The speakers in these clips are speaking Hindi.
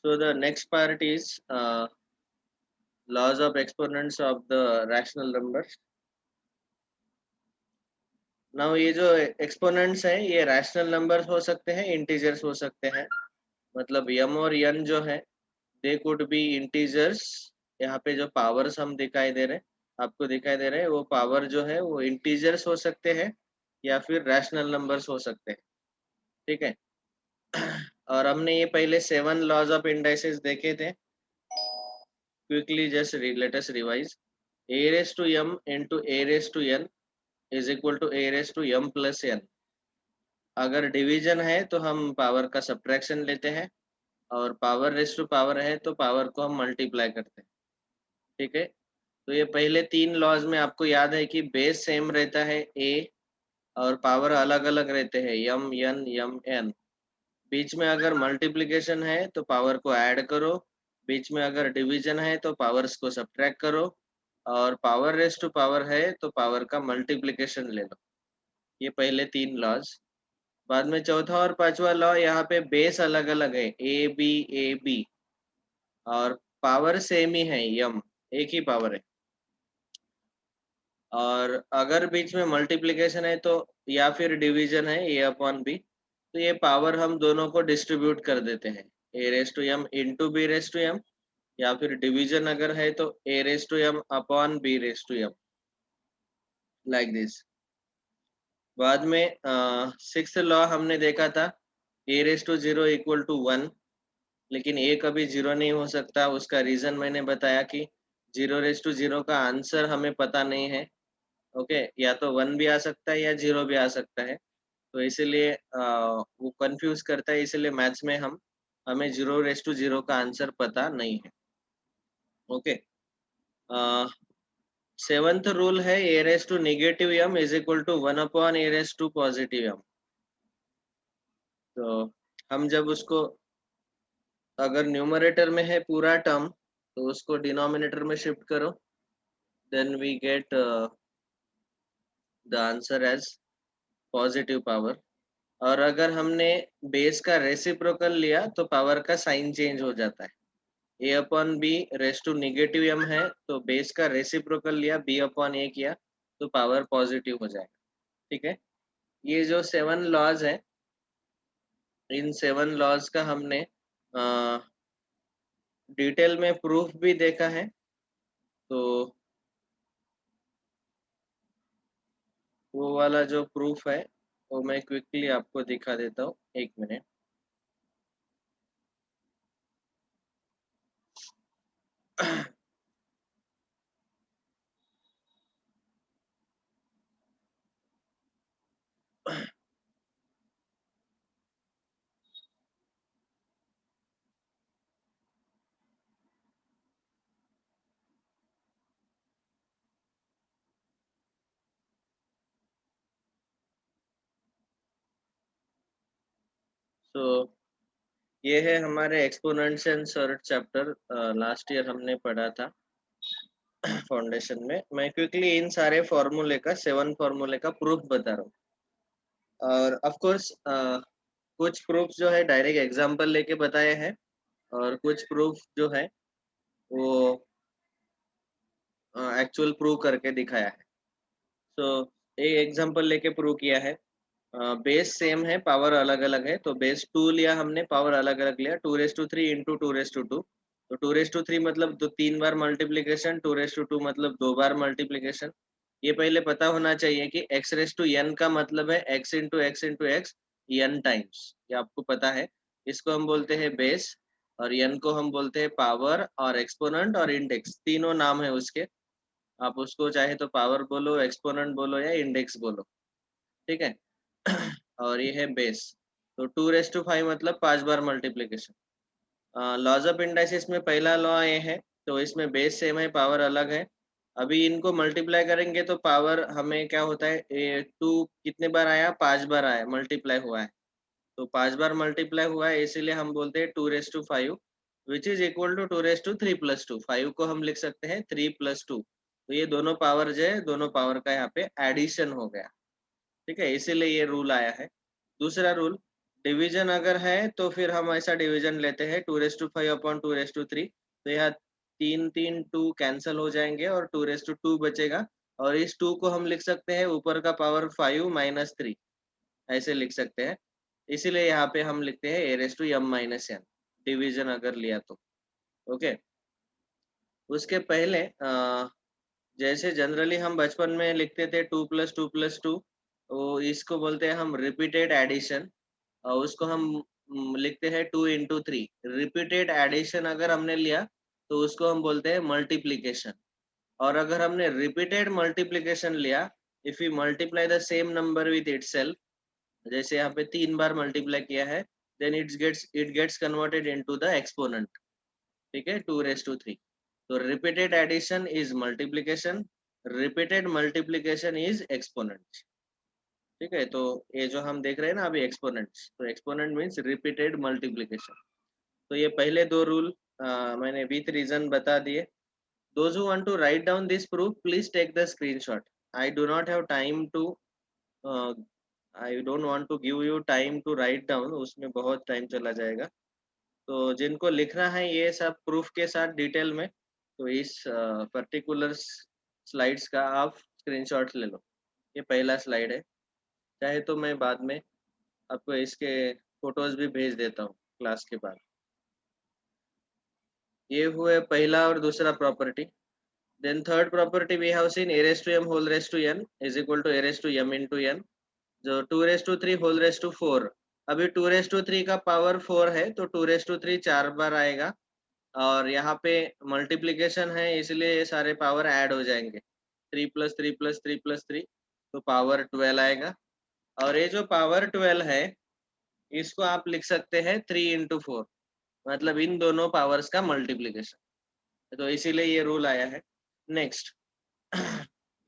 So the next part is laws of exponents of the rational numbers. Now ये जो exponents है ये rational numbers हो सकते हैं, integers हो सकते हैं. मतलब m और n जो है they could be integers. यहाँ पे जो powers हम दिखाई दे रहे हैं, आपको दिखाई दे रहे हैं, वो power जो है वो integers हो सकते हैं या फिर rational numbers हो सकते हैं. ठीक है. और हमने ये पहले 7 laws of indices देखे थे. Quickly just let us revise. A raised to m into a raised to n is equal to a raised to m plus n. अगर डिवीजन है तो हम पावर का सब्ट्रैक्शन लेते हैं और पावर रेस्ट टू पावर है तो पावर को हम मल्टीप्लाई करते हैं. ठीक है. तो ये पहले 3 लॉज में आपको याद है कि बेस सेम रहता है a और पावर अलग अलग रहते हैं m n m n. बीच में अगर मल्टीप्लिकेशन है तो पावर को ऐड करो, बीच में अगर डिवीजन है तो पावर्स को सब्ट्रैक्ट करो और पावर रेस्ट टू पावर है तो पावर का मल्टीप्लिकेशन ले लो. ये पहले 3 लॉज. बाद में चौथा और पांचवा लॉ यहाँ पे बेस अलग अलग है ए बी और पावर सेम ही है यम, एक ही पावर है. और अगर बीच में मल्टीप्लिकेशन है तो या फिर डिवीजन है ए अपॉन बी तो ये पावर हम दोनों को डिस्ट्रीब्यूट कर देते हैं a raise to m into b raise to m या फिर डिवीजन अगर है तो a raise to m upon b raise to m like this. बाद में 6th लॉ हमने देखा था a raise to 0 equal to 1, लेकिन ए कभी 0 नहीं हो सकता. उसका रीजन मैंने बताया कि 0 रेस टू 0 का आंसर हमें पता नहीं है. ओके, या तो 1 भी आ सकता है या 0 भी आ सकता है. तो इसीलिए वो कंफ्यूज करता है, इसलिए मैथ्स में हमें 0 रेस टू 0 का आंसर पता नहीं है. ओके. 7th रूल है a raise to negative m is equal to 1 upon a raise to positive m. तो हम जब उसको अगर न्यूमरेटर में है पूरा टर्म तो उसको डिनोमिनेटर में शिफ्ट करो, then we get the answer as positive power. और अगर हमने बेस का रेसिप्रोकल लिया तो पावर का साइन चेंज हो जाता है. A upon b raise to negative m है तो बेस का रेसिप्रोकल लिया बी अपॉन ए किया तो पावर पॉजिटिव हो जाएगा. ठीक है. ये जो 7 लॉज है इन 7 लॉज का हमने डिटेल में प्रूफ भी देखा है. तो वो वाला जो प्रूफ है वो मैं क्विकली आपको दिखा देता हूँ, एक मिनट. सो ये है हमारे exponents and surd chapter, last year हमने पढ़ा था फाउंडेशन में. मैं क्विकली इन सारे फॉर्मूले का 7 फॉर्मूले का प्रूफ बता रहा हूँ. और ऑफ कोर्स कुछ प्रूफ जो है डायरेक्ट एग्जांपल लेके बताए हैं और कुछ प्रूफ जो है वो एक्चुअल प्रूव करके दिखाया है. सो एक एग्जांपल लेके प्रूव किया है. बेस सेम है, पावर अलग अलग है. तो बेस 2 लिया हमने, पावर अलग अलग लिया. 2^3 इंटू 2^2. तो 2^3 मतलब 3 बार मल्टीप्लीकेशन, 2^2 मतलब 2 बार मल्टीप्लीकेशन. ये पहले पता होना चाहिए कि x रेस टू n का मतलब है x into x into x n times. ये आपको पता है. इसको हम बोलते हैं बेस और n को हम बोलते हैं पावर और एक्सपोनेंट और इंडेक्स, तीनों नाम है उसके. आप उसको चाहे तो पावर बोलो, एक्सपोनेंट बोलो या इंडेक्स बोलो. ठीक है. और ये है बेस. तो 2^5 मतलब 5 बार मल्टीप्लिकेशन. लॉज ऑफ इंडाइसिस में पहला लॉ ये है. तो इसमें बेस सेम है, पावर अलग है. अभी इनको मल्टीप्लाई करेंगे तो पावर हमें क्या होता है, 2 कितने बार आया, 5 बार आया, मल्टीप्लाई हुआ है. तो 5 बार मल्टीप्लाई हुआ है इसीलिए हम बोलते हैं 2^5 which is equal to 2^3 plus 2. 5 को हम लिख सकते हैं 3 प्लस 2. तो ये दोनों पावर जो है, दोनों पावर का यहाँ पे एडिशन हो गया. ठीक है, इसीलिए ये रूल आया है. दूसरा रूल, डिवीजन अगर है तो फिर हम ऐसा डिवीजन लेते हैं 2^5 अपॉन 2^3। तो यहाँ 3 कैंसल हो जाएंगे और 2^2 बचेगा। और इस 2 को हम लिख सकते हैं ऊपर का पावर 5 - 3, ऐसे लिख सकते हैं। इसीलिए यहाँ पे हम लिखते हैं a⁻m-n डिवीजन अगर लिया तो। ओके, उसके पहले जैसे जनरली हम बचपन में लिखते थे 2+2+2, तो इसको बोलते हैं हम रिपीटेड एडिशन। और उसको हम लिखते हैं 2 × 3। रिपीटेड एडिशन अगर हमने लिया तो उसको हम बोलते हैं मल्टीप्लीकेशन। और अगर हमने रिपीटेड मल्टीप्लीकेशन लिया, if you multiply the same number with itself, जैसे यहाँ पे 3 बार मल्टीप्लाई किया है, then it gets converted into the exponent. ठीक है, 2^3। तो repeated addition is multiplication, repeated multiplication is exponent. ठीक है, तो ये जो हम देख रहे हैं ना अभी एक्सपोनेंट्स, तो एक्सपोनेंट मीन्स रिपीटेड मल्टीप्लीकेशन। तो ये पहले दो रूल मैंने विथ रीजन बता दिए। Those who want to write down this proof, please take the screenshot. I do not have time to, I don't want to give you time to write down, उसमें बहुत टाइम चला जाएगा। तो जिनको लिखना है ये सब प्रूफ के साथ डिटेल में, तो इस पर्टिकुलर स्लाइड्स का आप स्क्रीनशॉट ले लो। ये पहला स्लाइड है, चाहे तो मैं बाद में आपको इसके फोटोज भी भेज देता हूँ क्लास के बाद। ये हुए पहला और दूसरा property. Then third property we have seen a⁻m whole raise to n is equal to a⁻m into n, जो 2^3 होल रेज टू 4। अभी 2^3 का पावर 4 है, तो 2^3 4 बार आएगा। और यहाँ पे मल्टीप्लीकेशन है, इसलिए ये सारे पावर ऐड हो जाएंगे, 3+3+3+3, तो पावर 12 आएगा। और ये जो पावर 12 है, इसको आप लिख सकते हैं 3 × 4, मतलब इन दोनों पावर्स का मल्टीप्लीकेशन। तो इसीलिए ये रूल आया है। Next,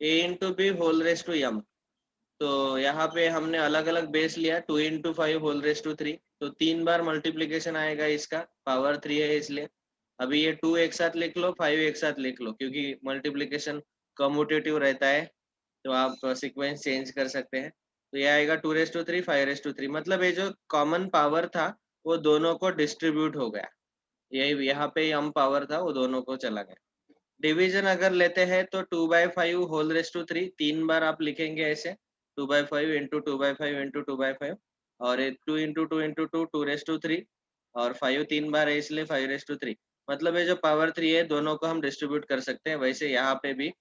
a⁻b whole raise to m। तो यहाँ पे हमने अलग अलग बेस लिया, 2 × 5 होल रेज टू 3, तो 3 बार मल्टीप्लीकेशन आएगा, इसका पावर 3 है इसलिए। अभी ये 2 एक साथ लिख लो, 5 एक साथ लिख लो, क्योंकि मल्टीप्लीकेशन कम्यूटेटिव रहता है, तो आप सीक्वेंस चेंज कर सकते हैं। तो ये आएगा 2^3 5^3, मतलब ये जो कॉमन पावर था वो दोनों को डिस्ट्रीब्यूट हो गया। यही यहाँ पे m पावर था, वो दोनों को चला गया। डिवीजन अगर लेते हैं तो 2/5 होल रेज टू 3, 3 बार आप लिखेंगे ऐसे, 2/5 इंटू 2/5 इंटू 2/5, और 2 × 2 × 2 2^3, और 5 3 बार है इसलिए 5^3। मतलब ये जो पावर 3 है दोनों को हम डिस्ट्रीब्यूट कर सकते हैं। वैसे यहाँ पे भी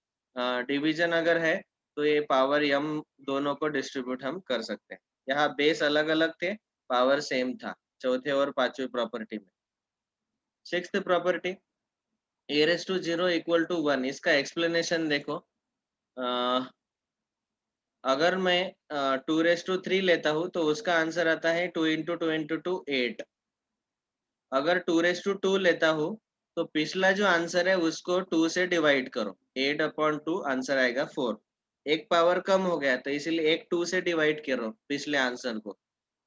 डिवीजन अगर है तो ये पावर m दोनों को डिस्ट्रीब्यूट हम कर सकते हैं। यहाँ बेस अलग अलग थे, पावर सेम था चौथे और पांचवी प्रॉपर्टी में। Sixth property, a⁻0 = 1। इसका एक्सप्लेनेशन देखो। अगर मैं 2^3 लेता हूँ तो उसका आंसर आता है 2 × 2 × 2 8। अगर 2^2 लेता हूँ तो पिछला जो आंसर है उसको 2 से डिवाइड करो, 8/2 आंसर आएगा 4। एक पावर कम हो गया, तो इसीलिए एक 2 से डिवाइड करो पिछले आंसर को।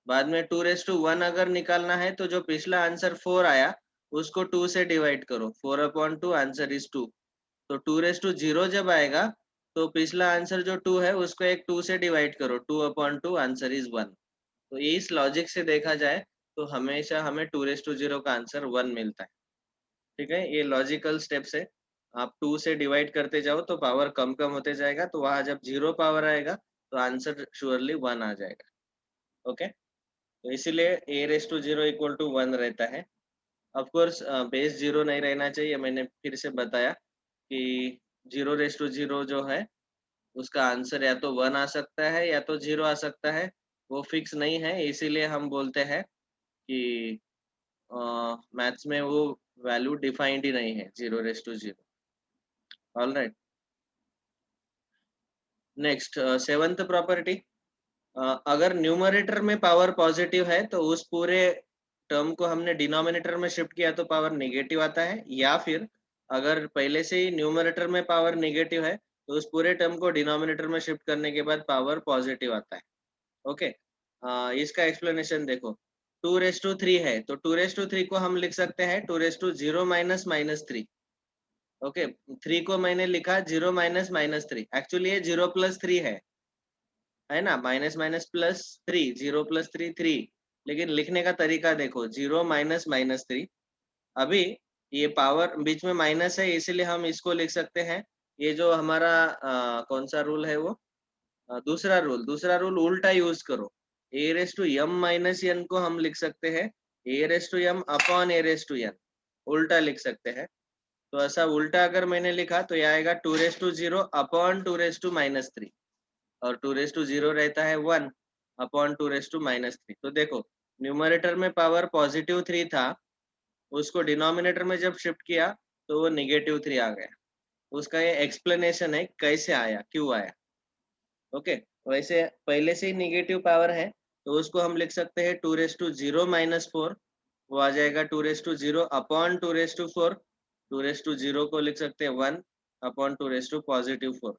बाद में 2^1 अगर निकालना है तो जो पिछला आंसर 4 आया उसको 2 से डिवाइड करो, 4/2 आंसर इज 2। तो 2^0 जब आएगा तो पिछला आंसर जो 2 है उसको एक 2 से डिवाइड करो, 2/2 आंसर इज 1। तो इस लॉजिक से देखा जाए तो हमेशा हमें 2^0 का आंसर 1 मिलता है। ठीक है, ये लॉजिकल स्टेप्स है। आप 2 से डिवाइड करते जाओ तो पावर कम कम होते जाएगा, तो वहां जब 0 पावर आएगा तो आंसर श्योरली 1 आ जाएगा। ओके, तो इसीलिए a⁻0 = 1 रहता है। ऑफ कोर्स बेस 0 नहीं रहना चाहिए, मैंने फिर से बताया कि 0^0 जो है उसका आंसर या तो 1 आ सकता है या तो 0 आ सकता है, वो फिक्स नहीं है। इसीलिए हम बोलते हैं कि मैथ्स में वो वैल्यू डिफाइंड ही नहीं है 0^0। All right, next seventh property, अगर न्यूमरेटर में पावर पॉजिटिव है तो उस पूरे टर्म को हमने डिनोमिनेटर में शिफ्ट किया तो पावर नेगेटिव आता है, या फिर अगर पहले से ही न्यूमरेटर में पावर नेगेटिव है तो उस पूरे टर्म को डिनोमिनेटर में शिफ्ट करने के बाद पावर पॉजिटिव आता है। ओके, इसका एक्सप्लेनेशन देखो। 2^3 है तो 2^3 को हम लिख सकते हैं 2^0 - -3। ओके, 3 को मैंने लिखा 0 - -3, एक्चुअली ये 0 + 3 है ना, माइनस माइनस प्लस 3, 0 + 3 3, लेकिन लिखने का तरीका देखो, 0 माइनस माइनस 3। अभी ये पावर बीच में माइनस है, इसीलिए हम इसको लिख सकते हैं। ये जो हमारा कौन सा रूल है वो, दूसरा रूल उल्टा यूज करो। A raise to m minus n को हम लिख सकते हैं a raise to m upon a raise to n, उल्टा लिख सकते हैं। तो ऐसा उल्टा अगर मैंने लिखा तो ये आएगा 2 raise to 0 upon 2 raise to -3, और 2 रेस टू 0 रहता है 1 अपॉन 2 रेस टू -3। तो देखो, न्यूमरेटर में पावर +3 था, उसको डिनोमिनेटर में जब शिफ्ट किया तो वो -3 आ गया। उसका ये एक्सप्लेनेशन है कैसे आया, क्यों आया। ओके, वैसे पहले से ही निगेटिव पावर है, तो उसको हम लिख सकते हैं 2 रेस टू 0 - 4, वो आ जाएगा 2 raise to 0 upon 2 raise to 4। 2 raise to 0 को लिख सकते हैं 1 अपॉन 2 रेस टू+4।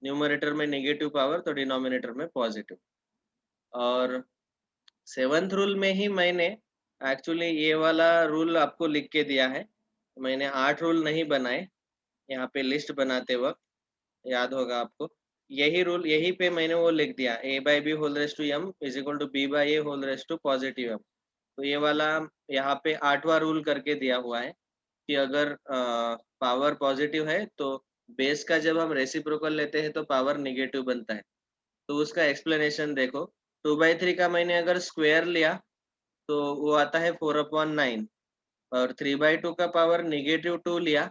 न्यूमरेटर में नेगेटिव पावर तो डिनोमिनेटर में पॉजिटिव। और सेवंथ रूल में ही मैंने एक्चुअली ये वाला रूल आपको लिख के दिया है। मैंने 8 रूल नहीं बनाए, यहाँ पे लिस्ट बनाते वक्त याद होगा आपको। यही रूल, यही पे मैंने वो लिख दिया, a by b whole raise to m is equal to b by a whole raise to positive m. तो ये वाला यहाँ पे 8वां रूल करके दिया हुआ है कि अगर पावर पॉजिटिव है तो बेस का जब हम रेसिप्रोकल लेते हैं तो पावर निगेटिव बनता है। तो उसका एक्सप्लेनेशन देखो, 2/3 का मैंने अगर स्क्वायर लिया तो वो आता है 4/9, और 3/2 का पावर -2 लिया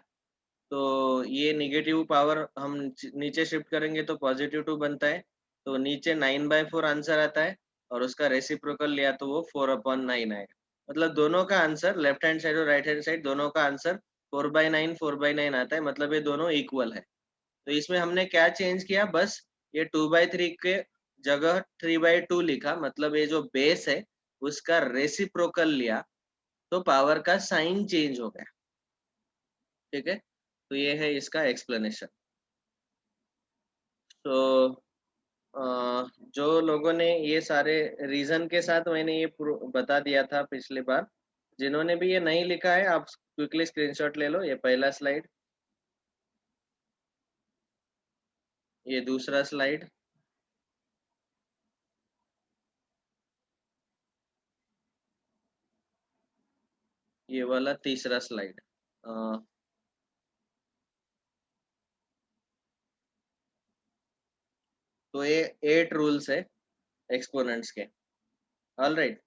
तो ये निगेटिव पावर हम नीचे शिफ्ट करेंगे तो +2 बनता है। तो नीचे 9/4 आंसर आता है, और उसका रेसिप्रोकल लिया तो वो 4/9 आएगा। मतलब दोनों का आंसर, लेफ्ट हैंड साइड और राइट हैंड साइड दोनों का आंसर 4/9 4/9 आता है। मतलब ये दोनों इक्वल है। तो इसमें हमने क्या चेंज किया, बस ये 2/3 के जगह 3/2 लिखा, मतलब ये जो बेस है उसका रेसिप्रोकल लिया, तो पावर का साइन चेंज हो गया। ठीक है, तो ये है इसका एक्सप्लेनेशन। तो जो लोगों ने ये सारे रीजन के साथ, मैंने ये बता दिया था पिछली बार। जिन्होंने भी ये नहीं लिखा है, आप क्विकली स्क्रीनशॉट ले लो। ये पहला स्लाइड, ये दूसरा स्लाइड, ये वाला तीसरा स्लाइड। तो ये 8 रूल्स है एक्सपोनेंट्स के। All right.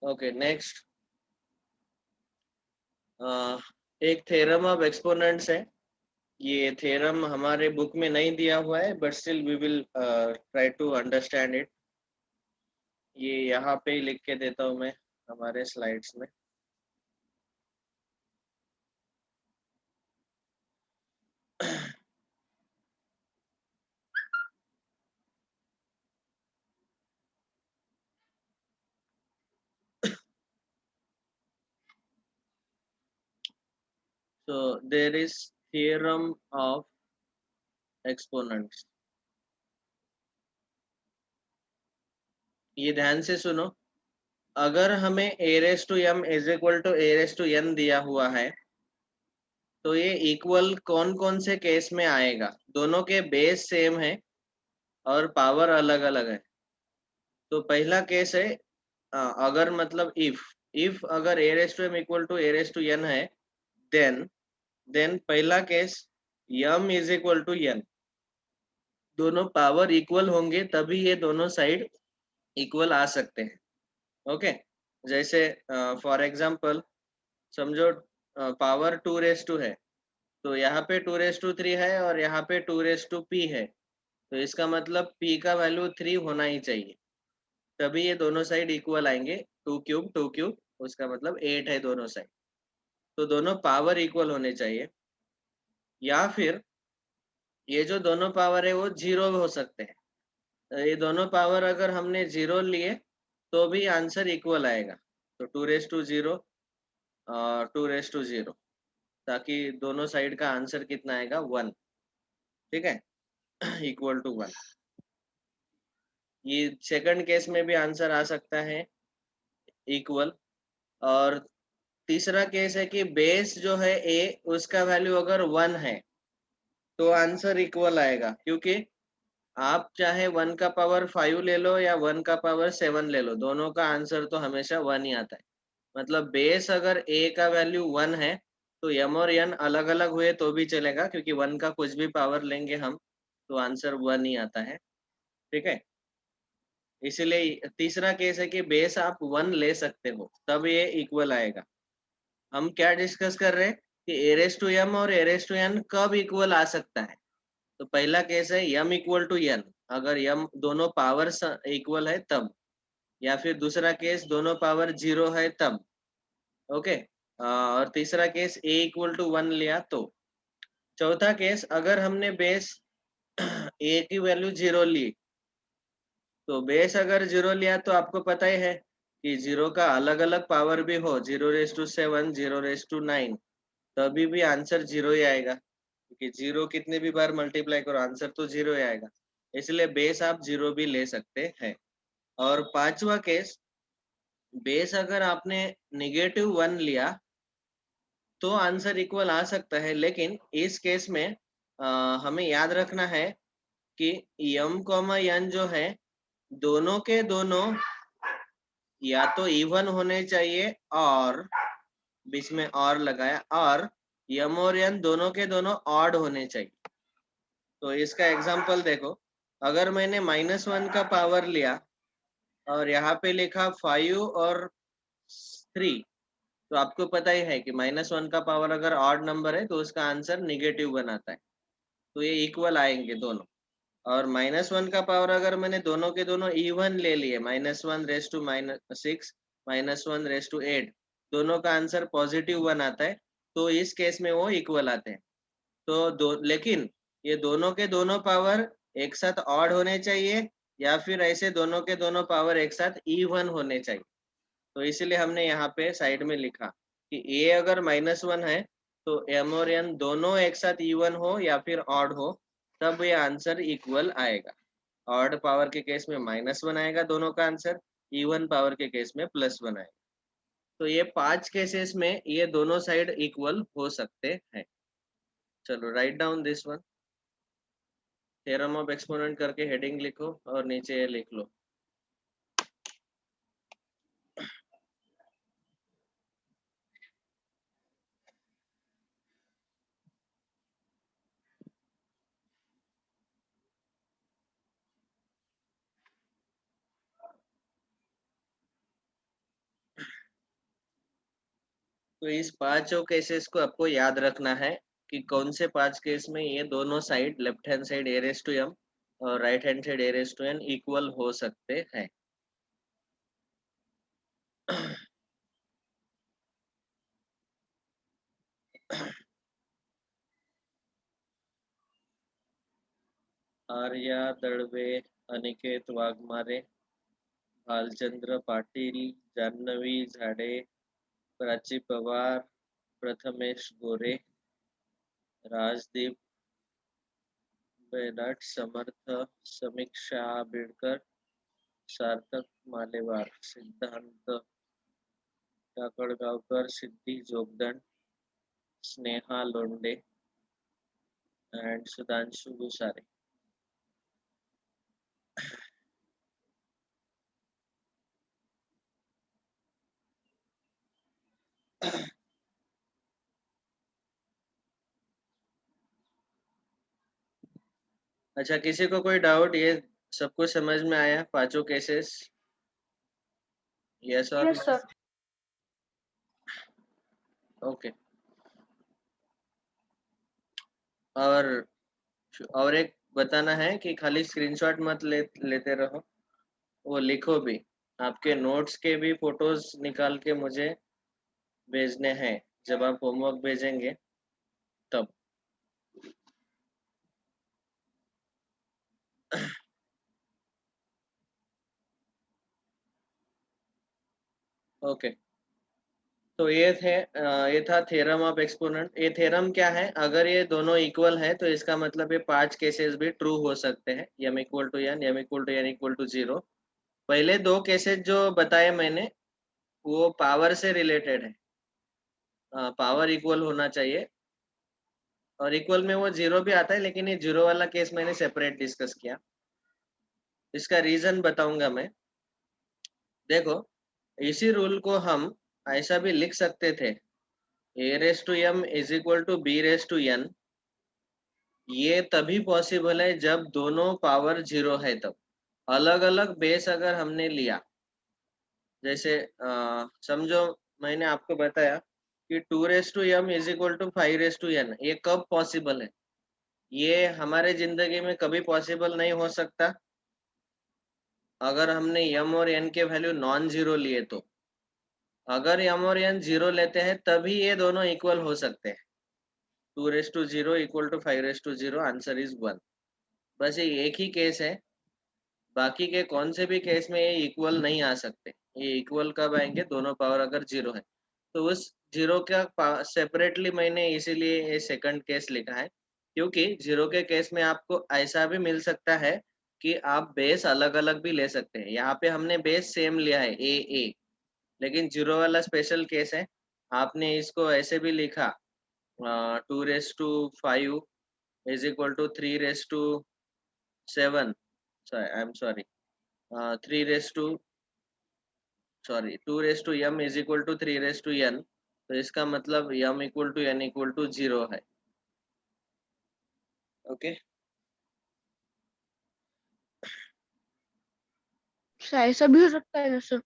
Okay, next. एक थ्योरम ऑफ एक्सपोनेंट्स है। ये थ्योरम हमारे बुक में नहीं दिया हुआ है, but still we will try to understand it. ये यहाँ पे ही लिख के देता हूँ मैं हमारे स्लाइड्स में। So there is theorem of exponents। ये ध्यान से सुनो। अगर हमें a raise to m is equal to a raise to n दिया हुआ है, तो ये इक्वल कौन कौन से केस में आएगा? दोनों के बेस सेम है और पावर अलग अलग है। तो पहला केस है, अगर मतलब इफ अगर a raise to m equal to a raise to n है, देन पहला case m is equal to n। दोनों पावर इक्वल होंगे तभी ये दोनों साइड इक्वल आ सकते हैं। ओके, जैसे फॉर एग्जांपल समझो पावर 2 रेस टू है, तो यहाँ पे 2 रेस टू 3 है और यहाँ पे 2 रेस टू p है। तो इसका मतलब p का वैल्यू 3 होना ही चाहिए, तभी ये दोनों साइड इक्वल आएंगे। 2 क्यूब उसका मतलब 8 है दोनों साइड। तो दोनों पावर इक्वल होने चाहिए। या फिर ये जो दोनों पावर है वो जीरो हो सकते हैं। ये दोनों पावर अगर हमने जीरो लिए तो भी आंसर इक्वल आएगा। तो 2 रेस टू 0 और 2 रेस टू 0, ताकि दोनों साइड का आंसर कितना आएगा 1। ठीक है, इक्वल टू 1। ये सेकंड केस में भी आंसर आ सकता है इक्वल। और तीसरा केस है कि बेस जो है ए, उसका वैल्यू अगर 1 है तो आंसर इक्वल आएगा, क्योंकि आप चाहे 1 का पावर 5 ले लो या 1 का पावर 7 ले लो, दोनों का आंसर तो हमेशा 1 ही आता है। मतलब बेस अगर ए का वैल्यू 1 है तो यम और एन अलग अलग हुए तो भी चलेगा, क्योंकि 1 का कुछ भी पावर लेंगे हम तो आंसर 1 ही आता है। ठीक है, इसलिए तीसरा केस है कि बेस आप 1 ले सकते हो तब ये इक्वल आएगा। हम क्या डिस्कस कर रहे हैं कि ए रेस टू एम और ए रेस टू एन कब इक्वल आ सकता है। तो पहला केस है यम इक्वल टू एन, अगर यम दोनों पावर इक्वल है तब। या फिर दूसरा केस दोनों पावर 0 है तब। ओके, और तीसरा केस ए इक्वल टू 1 लिया तो। चौथा केस अगर हमने बेस ए की वैल्यू 0 ली, तो बेस अगर 0 लिया तो आपको पता ही है कि 0 का अलग अलग पावर भी हो, 0 रेस टू 7, 0 रेस टू 9, तभी भी आंसर 0 ही आएगा, क्योंकि 0 कितने भी बार मल्टीप्लाई करो आंसर तो 0 ही आएगा। इसलिए बेस आप 0 भी ले सकते हैं। और पांचवा केस, बेस अगर आपने -1 लिया तो आंसर इक्वल आ सकता है, लेकिन इस केस में हमें याद रखना है कि यम कॉमा एन जो है दोनों के दोनों या तो इवन होने चाहिए, और बीच में और लगाया, और यम और एन दोनों के दोनों ऑड होने चाहिए। तो इसका एग्जांपल देखो, अगर मैंने -1 का पावर लिया और यहाँ पे लिखा 5 और 3, तो आपको पता ही है कि -1 का पावर अगर ऑड नंबर है तो उसका आंसर निगेटिव बनाता है, तो ये इक्वल आएंगे दोनों। और -1 का पावर अगर मैंने दोनों के दोनों इवन ले लिए, -1 रेस टू -6, -1 रेस टू 8, दोनों का आंसर पॉजिटिव बनाता है, तो इस केस में वो इक्वल आते हैं। तो लेकिन ये दोनों के दोनों पावर एक साथ ऑड होने चाहिए, या फिर ऐसे दोनों के दोनों पावर एक साथ इवन होने चाहिए। तो इसीलिए हमने यहाँ पे साइड में लिखा कि ए अगर -1 है तो एम और एन दोनों एक साथ इवन हो या फिर ऑड हो, तब ये आंसर इक्वल आएगा। ऑड पावर के केस में -1 आएगा दोनों का आंसर, इवन पावर के केस में +1 आएगा। तो ये 5 केसेस में ये दोनों साइड इक्वल हो सकते हैं। चलो right down this one. Theorem of exponent करके हेडिंग लिखो और नीचे ये लिख लो। तो इस पांचों केसेस को आपको याद रखना है कि कौन से 5 केस में ये दोनों side, left hand side a raise to m और right hand side a raise to n equal हो सकते हैं। आर्या दळवे, अनिकेत वाघमारे, भालचंद्र पाटील, जान्हवी झाडे, प्राची पवार, प्रथमेश गोरे, राजदीप बेलाट, समर्थ, समीक्षा आंबेडकर, सार्थक मालेवार, सिद्धांत काकडगावकर, सिद्धी जोगदंड, स्नेहा लोंडे एंड सुधांशु गुसारे। अच्छा, किसी को कोई डाउट? ये सब कुछ समझ में आया पांचों केसेस? यस और Yes, नो? sir. ओके। और एक बताना है कि खाली स्क्रीनशॉट मत लेते रहो, वो लिखो भी। आपके नोट्स के भी फोटोज निकाल के मुझे भेजने हैं जब आप होमवर्क भेजेंगे तब। ओके, तो ये था थ्योरम ऑफ एक्सपोनेंट। ये थ्योरम क्या है, अगर ये दोनों इक्वल है तो इसका मतलब ये 5 केसेस भी ट्रू हो सकते हैं, m equal to n, m equal to n equal to 0। पहले दो केसेस जो बताए मैंने वो पावर से रिलेटेड है, पावर इक्वल होना चाहिए, और इक्वल में वो जीरो भी आता है, लेकिन ये जीरो वाला केस मैंने सेपरेट डिस्कस किया। इसका रीजन बताऊंगा मैं। देखो, इसी रूल को हम ऐसा भी लिख सकते थे, a raise to m is equal to b raise to n। ये तभी पॉसिबल है जब दोनों पावर जीरो है, तब अलग अलग बेस अगर हमने लिया, जैसे समझो मैंने आपको बताया कि 2 raise to m is equal to 5 raise to n, ये कब पॉसिबल है? ये हमारे जिंदगी में कभी पॉसिबल नहीं हो सकता अगर हमने m और n के वैल्यू नॉन जीरो लिए तो। अगर m और n जीरो लेते हैं तभी ये दोनों इक्वल हो सकते हैं। 2 raise to zero equal to 5 raise to zero, answer is 1। बस ये एक ही केस है, बाकी के कौन से भी केस में ये इक्वल नहीं आ सकते। ये इक्वल कब आएंगे, दोनों पावर अगर जीरो है। तो उस जीरो का सेपरेटली मैंने इसीलिए ये सेकंड केस लिखा है, क्योंकि जीरो के केस में आपको ऐसा भी मिल सकता है कि आप बेस अलग अलग भी ले सकते हैं। यहाँ पे हमने बेस सेम लिया है ए, लेकिन जीरो वाला स्पेशल केस है। आपने इसको ऐसे भी लिखा, 2 raise to 5 is equal to 3 raise to 7, I am sorry, 2 raise to m is equal to 3 raise to n। तो इसका मतलब m equal to n equal to 0 है। ओके, ऐसा भी हो सकता है ना sir,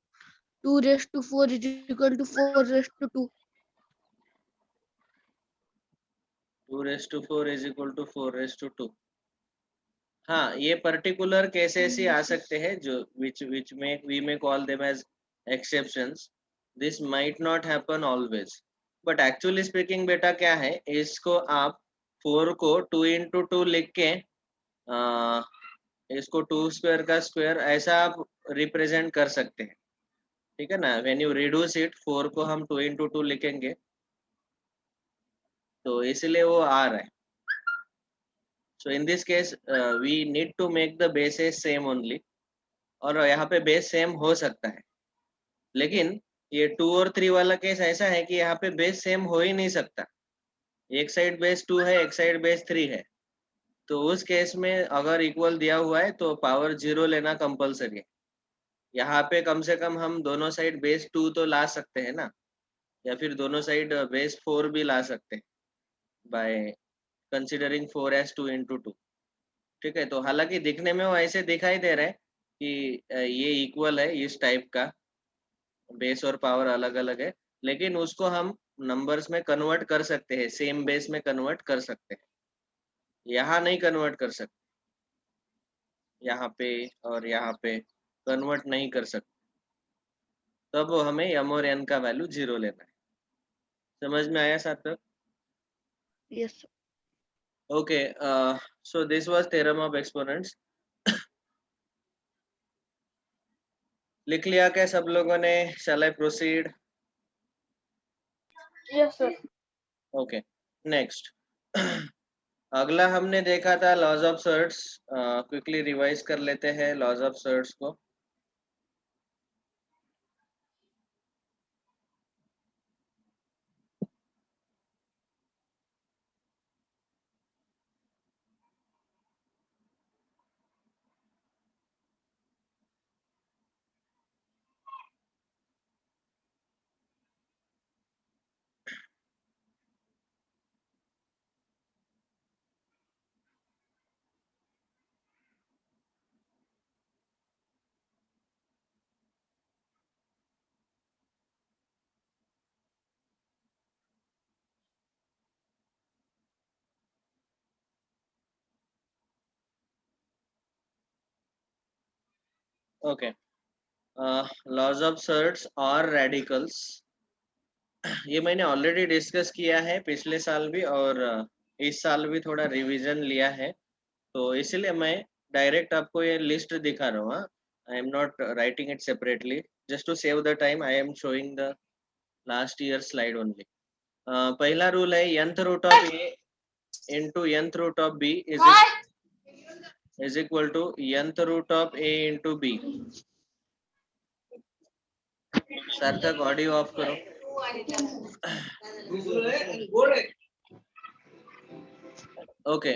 2 raise to 4 is equal to 4 raise to 2। 2 raise to 4 is equal to 4 raise to 2। हाँ, ये पर्टिकुलर केसेस ही आ सकते हैं जो विच में we may call them as exceptions. This might not happen always, but actually speaking बेटा क्या है, इसको आप 4 को 2 इंटू 2 लिख के, इसको 2 स्क्वायर का स्क्वायर ऐसा आप रिप्रेजेंट कर सकते हैं। ठीक है ना, व्हेन यू रिड्यूस इट, 4 को हम 2 इंटू 2 लिखेंगे, तो इसलिए वो आ रहा है। So in this case we need to make the bases same only, और यहाँ पे बेस सेम हो सकता है, लेकिन ये 2 और 3 वाला केस ऐसा है कि यहाँ पे बेस सेम हो ही नहीं सकता। एक साइड बेस 2 है, एक साइड बेस 3 है, तो उस केस में अगर इक्वल दिया हुआ है तो पावर जीरो लेना कंपलसरी है। यहाँ पे कम से कम हम दोनों साइड बेस 2 तो ला सकते हैं ना, या फिर दोनों साइड बेस 4 भी ला सकते हैं बाय कंसिडरिंग 4 एज 2 इंटू 2। ठीक है, तो हालांकि दिखने में वो ऐसे दिखाई दे रहा है कि ये इक्वल है, इस टाइप का बेस और पावर अलग अलग है, लेकिन उसको हम नंबर्स में कन्वर्ट कर सकते हैं, सेम बेस में कन्वर्ट कर सकते हैं। यहाँ नहीं कन्वर्ट कर सकते, यहाँ पे और यहाँ पे कन्वर्ट नहीं कर सकते, तब हमें m और n का वैल्यू जीरो लेना है। समझ में आया Sarthak? Yes sir. Okay, so this was theorem of exponents. लिख लिया क्या सब लोगों ने? Shall I proceed? Yes sir. Okay, next. अगला हमने देखा था laws of surds. Quickly revise कर लेते हैं लॉज ऑफ सर्ट्स को। ओके, लॉज ऑफ सर्ट्स और रेडिकल्स, ये मैंने ऑलरेडी डिस्कस किया है पिछले साल भी, और इस साल भी थोड़ा रिवीजन लिया है, तो इसलिए मैं डायरेक्ट आपको ये लिस्ट दिखा रहा हूँ। I am not writing it separately, Just to save the time, I am showing the last year slide only. पहला रूल है nth root of a into nth root of b is equal to nth root of a into b. Sarthak audio off करो. ओके.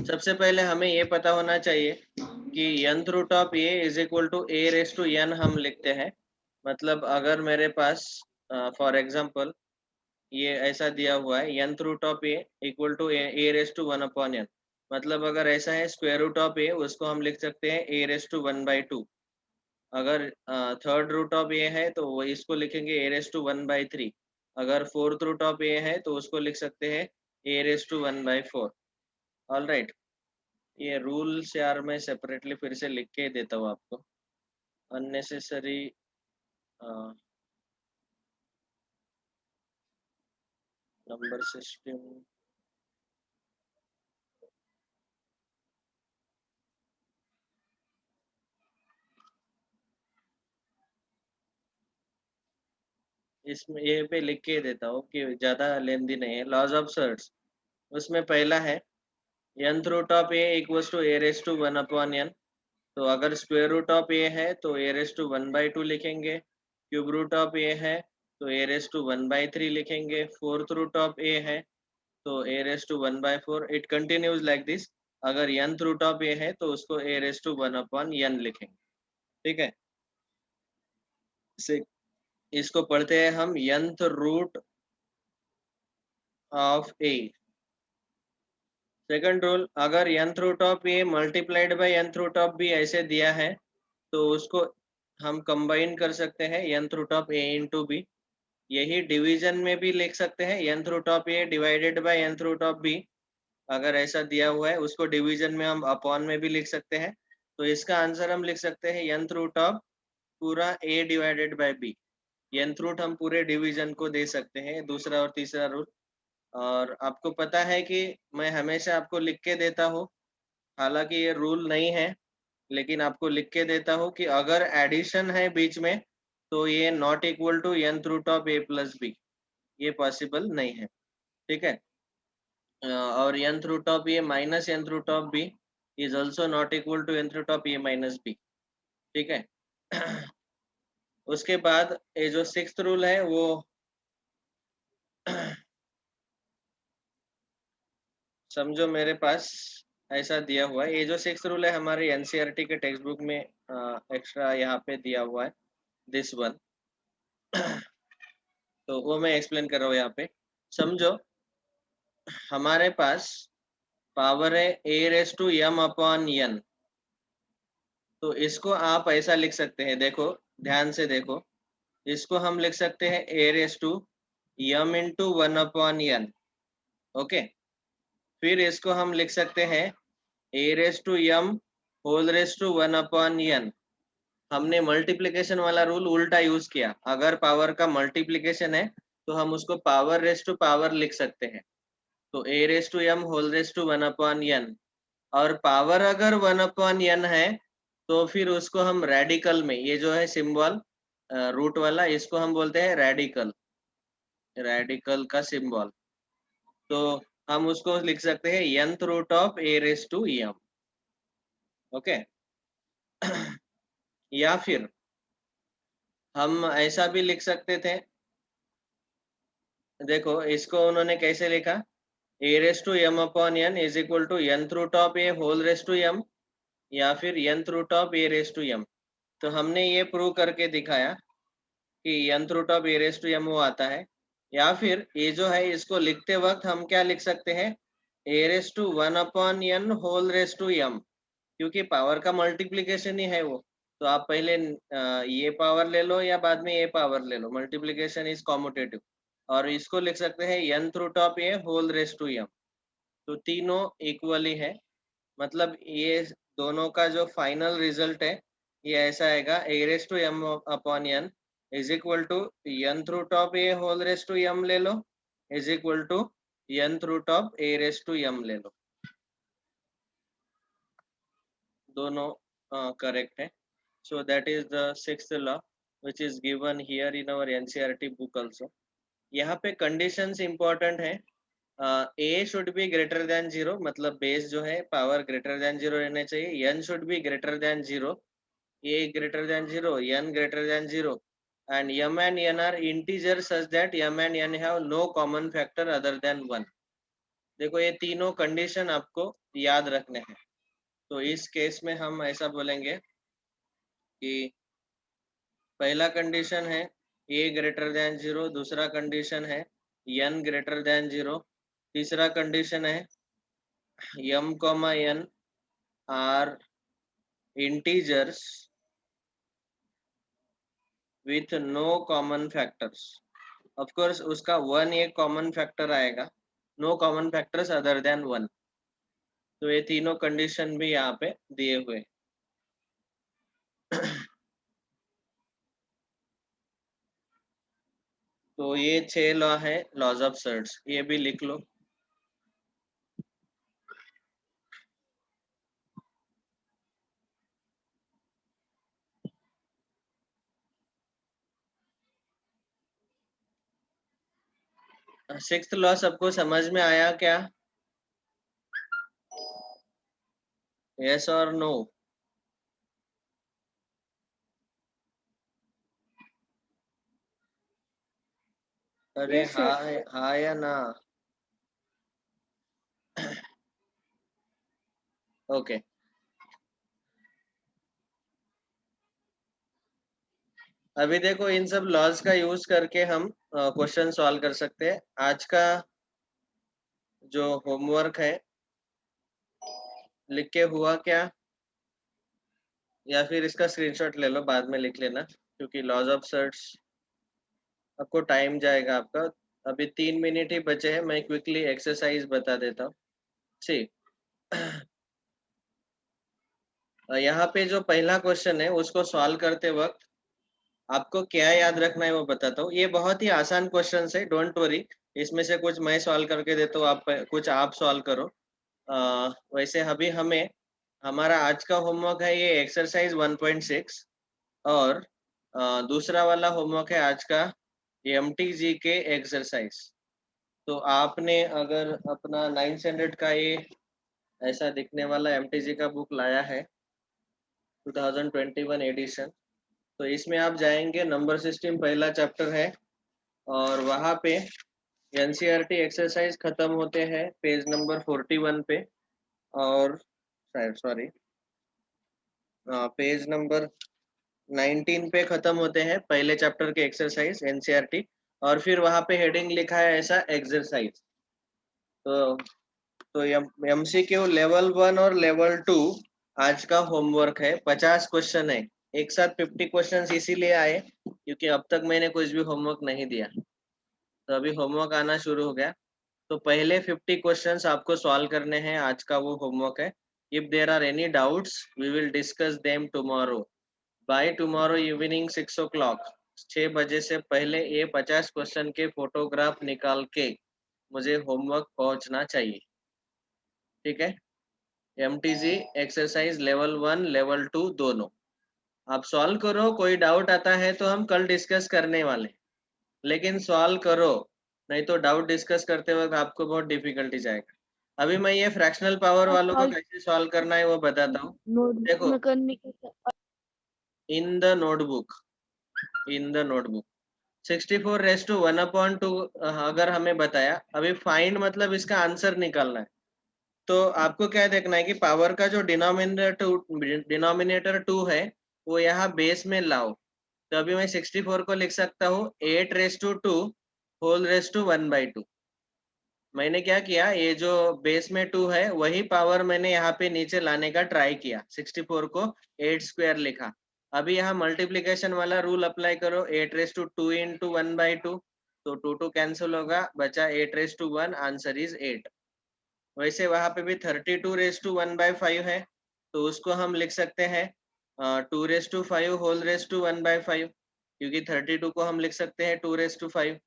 सबसे पहले हमें ये पता होना चाहिए कि nth root of a is equal to a raise to n हम लिखते हैं. मतलब अगर मेरे पास फॉर एग्जांपल ये ऐसा दिया हुआ है nth root of a equal to a raise to 1 upon n. मतलब अगर ऐसा है स्क्वायर रूट ऑफ a उसको हम लिख सकते हैं a रेस टू 1/2. अगर थर्ड रूट ऑफ a है तो वो इसको लिखेंगे a रेस टू 1/3. अगर फोर्थ रूट ऑफ a है तो उसको लिख सकते हैं a raise to 1/4. All right. ये रूल्स यार मैं सेपरेटली फिर से लिख के देता हूँ आपको. Unnecessary number system. इसमें ये पे लिख के देता हूँ कि ज्यादा लेंदी नहीं है. लॉज ऑफ सर्ट्स उसमें पहला है nth root of a equals to a raise to 1 upon n. तो अगर स्क्वायर रूट ऑफ a है तो a रेस टू 1/2 लिखेंगे. क्यूब रूट ऑफ a है तो a रेस टू 1/3 लिखेंगे. फोर्थ रूट ऑफ a है तो a raise to 1/4. It continues like this. अगर nth रूट ऑफ a है तो उसको a raise to 1 upon n लिखेंगे. ठीक है. इसको पढ़ते हैं हम nth root of a. Second rule, अगर nth root of a multiplied by nth root of b ऐसे दिया है तो उसको हम कंबाइन कर सकते हैं nth root of a into b. यही डिवीजन में भी लिख सकते हैं nth root of a divided by nth root of b. अगर ऐसा दिया हुआ है उसको डिवीजन में हम अपॉन में भी लिख सकते हैं. तो इसका आंसर हम लिख सकते हैं nth रूट ऑफ पूरा a divided by b. nth root हम पूरे डिवीजन को दे सकते हैं. दूसरा और तीसरा रूल. और आपको पता है कि मैं हमेशा आपको लिख के देता हूँ, हालांकि ये रूल नहीं है लेकिन आपको लिख के देता हूँ कि अगर एडिशन है बीच में तो ये not equal to nth root of a plus b. ये पॉसिबल नहीं है. ठीक है. और nth root of a minus nth root of b is also not equal to nth root of a minus b. ठीक है. उसके बाद ये जो सिक्स्थ रूल है वो समझो मेरे पास ऐसा दिया हुआ है. ये जो सिक्स्थ रूल है हमारे एनसीईआरटी के टेक्स्ट बुक में एक्स्ट्रा यहाँ पे दिया हुआ है दिस वन. तो वो मैं एक्सप्लेन कर रहा हूँ यहाँ पे. समझो हमारे पास पावर है a raise to m upon n. तो इसको आप ऐसा लिख सकते हैं. देखो ध्यान से देखो. इसको हम लिख सकते हैं a raise to m into 1 upon n. Okay. फिर इसको हम लिख सकते हैं a raise to m whole raise to 1 upon n. हमने मल्टीप्लिकेशन वाला रूल उल्टा यूज किया. अगर पावर का मल्टीप्लिकेशन है तो हम उसको पावर रेस टू पावर लिख सकते हैं. तो a raise to m whole raise to 1 upon n. और पावर अगर 1 अपॉन n है तो फिर उसको हम रेडिकल में, ये जो है सिंबल रूट वाला, इसको हम बोलते हैं रेडिकल. रेडिकल का सिंबल. तो हम उसको लिख सकते हैं nth root of a raise to m. Okay. या फिर हम ऐसा भी लिख सकते थे. देखो इसको उन्होंने कैसे लिखा. a raise to m upon n is equal to nth root of a whole raise to m या फिर nth root of a raise to m. तो हमने ये प्रूव करके दिखाया कि nth root of a raise to m वो आता है. या फिर ये जो है इसको लिखते वक्त हम क्या लिख सकते हैं a raise to 1 upon n whole raise to m. क्योंकि पावर का मल्टीप्लिकेशन ही है वो. तो आप पहले ये पावर ले लो या बाद में ये पावर ले लो. Multiplication is commutative. और इसको लिख सकते हैं nth root of a whole raise to m. तो तीनों इक्वली है. मतलब ये दोनों का जो फाइनल रिजल्ट है ये ऐसा आएगा a raise to m upon n is equal to nth root of a whole raise to m ले लो is equal to nth root of a raise to m ले लो. दोनों करेक्ट है. So that is the sixth law which is given here in our NCERT book also. यहाँ पे conditions important है. A should be greater than 0, मतलब बेस जो है पावर greater than 0 रहने चाहिए. N should be greater than 0, A greater than 0, N greater than 0, and M and N are integers such that M and N have no common factor other than 1. देखो ये तीनों कंडीशन आपको याद रखने हैं. तो इस केस में हम ऐसा बोलेंगे कि पहला कंडीशन है a ग्रेटर देन 0, दूसरा कंडीशन है n ग्रेटर देन 0, तीसरा कंडीशन है m comma n are integers with no common factors. Of course उसका 1 एक कॉमन फैक्टर आएगा, no common factors other than 1. तो ये तीनों कंडीशन भी यहाँ पे दिए हुए. तो ये 6 लॉ है, लॉज ऑफ सर्ट्स, ये भी लिख लो. सिक्स्थ लॉ सबको समझ में आया क्या? यस और नो? अरे Yes, sir. हाँ हाँ या ना? ओके. अभी देखो इन सब लॉज का यूज करके हम क्वेश्चन सॉल्व कर सकते हैं. आज का जो होमवर्क है लिख के हुआ क्या, या फिर इसका स्क्रीनशॉट ले लो, बाद में लिख लेना, क्योंकि लॉज ऑफ सर्ट्स आपको टाइम जाएगा आपका. अभी 3 मिनट ही बचे हैं. मैं क्विकली एक्सरसाइज बता देता हूँ. सी यहाँ पे जो पहला क्वेश्चन है उसको सॉल्व करते वक्त आपको क्या याद रखना है वो बताता हूँ. ये बहुत ही आसान क्वेश्चन है, डोंट वरी. इसमें से कुछ मैं सॉल्व करके देता हूँ, आप कुछ आप सॉल्व करो. वैसे अभी हमें हमारा आज का होमवर्क है ये एक्सरसाइज 1.6, और दूसरा वाला होमवर्क है आज का MTG के एक्सरसाइज. तो आपने अगर अपना 9th स्टैंडर्ड का ये ऐसा दिखने वाला MTG का बुक लाया है 2021 एडिशन, तो इसमें आप जाएंगे, नंबर सिस्टम पहला चैप्टर है, और वहाँ पे NCERT एक्सरसाइज खत्म होते हैं पेज नंबर 41 पे, और सॉरी पेज नंबर 19 पे खत्म होते हैं पहले चैप्टर के एक्सरसाइज NCERT, और फिर वहाँ पे हेडिंग लिखा है ऐसा एक्सरसाइज. तो MCQ लेवल 1 और लेवल 2 आज का होमवर्क है. 50 क्वेश्चन है, एक साथ 50 क्वेश्चन इसीलिए आए क्योंकि अब तक मैंने कुछ भी होमवर्क नहीं दिया, तो अभी होमवर्क आना शुरू हो गया. तो पहले 50 क्वेश्चंस आपको सॉल्व करने हैं, आज का वो होमवर्क है. If there are any doubts we will discuss them tomorrow. By tomorrow evening 6 o'clock, 6 बजे से पहले ये 50 क्वेश्चन के फोटोग्राफ निकाल के मुझे होमवर्क पहुंचना चाहिए. ठीक है? MTG एक्सरसाइज लेवल 1 लेवल 2 दोनों आप सॉल्व करो. कोई डाउट आता है तो हम कल डिस्कस करने वाले, लेकिन सॉल्व करो, नहीं तो डाउट डिस्कस करते वक्त आपको बहुत डिफिकल्टी जाएगा. अभी मैं ये फ्रैक्शनल पावर वालों को कैसे सॉल्व करना है वो बताता हूँ. नोटबुक देखो में करने के in the notebook 64 raise to 1/2 अगर हमें बताया, अभी फाइंड मतलब इसका आंसर निकालना है. तो आपको क्या देखना है कि पावर का जो डिनोमिनेटर 2 है वो यहाँ बेस में लाओ. तो अभी मैं 64 को लिख सकता हूँ 8 raise to 2 whole raise to 1/2. मैंने क्या किया, ये जो बेस में 2 है वही पावर मैंने यहाँ पे नीचे लाने का ट्राई किया. 64 को 8 स्क्वायर लिखा. अभी यहाँ मल्टीप्लीकेशन वाला रूल अप्लाई करो. 8 रेस टू 2 इंटू 1/2, तो 2 कैंसिल होगा, बचा 8 रेस टू 1, आंसर इज 8. वैसे वहां पे भी 32 रेस टू 1/5 है, तो उसको हम लिख सकते हैं 2 raise to 5 whole raise to 1/5, क्योंकि 32 को हम लिख सकते हैं 2 रेस टू 5,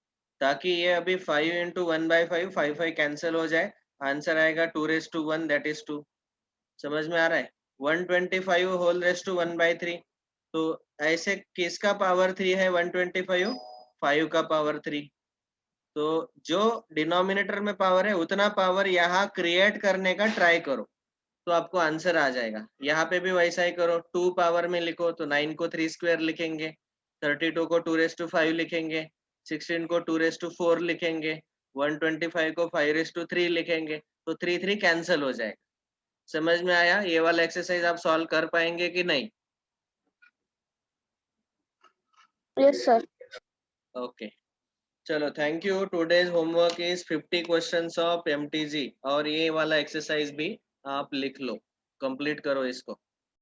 ताकि ये अभी 5 इंटू 1/5, 5 कैंसिल हो जाए, आंसर आएगा 2 रेस टू 1, दैट इज 2. समझ में आ रहा है? 125 होल रेस्ट टू 1/3, तो ऐसे किसका पावर 3 है 125? 5 का पावर 3। तो जो डिनोमिनेटर में पावर है उतना पावर यहाँ क्रिएट करने का ट्राई करो, तो आपको आंसर आ जाएगा। यहाँ पे भी वैसा ही करो, 2 पावर में लिखो तो 9 को 3 स्क्वायर लिखेंगे, 32 को 2 raised to 5 लिखेंगे, 16 को 2 raised to 4 लिखेंगे, 125 को 5 raised to 3 लिखेंगे, तो 3 कैंसिल हो जाएगा। समझ में आया? ये वाला एक्सरसाइज आप सॉल्व कर पाएंगे कि नहीं? Yes sir. ओके, चलो thank you. Today's homework is 50 questions of MTG, और ये वाला एक्सरसाइज भी आप लिख लो, कंप्लीट करो इसको।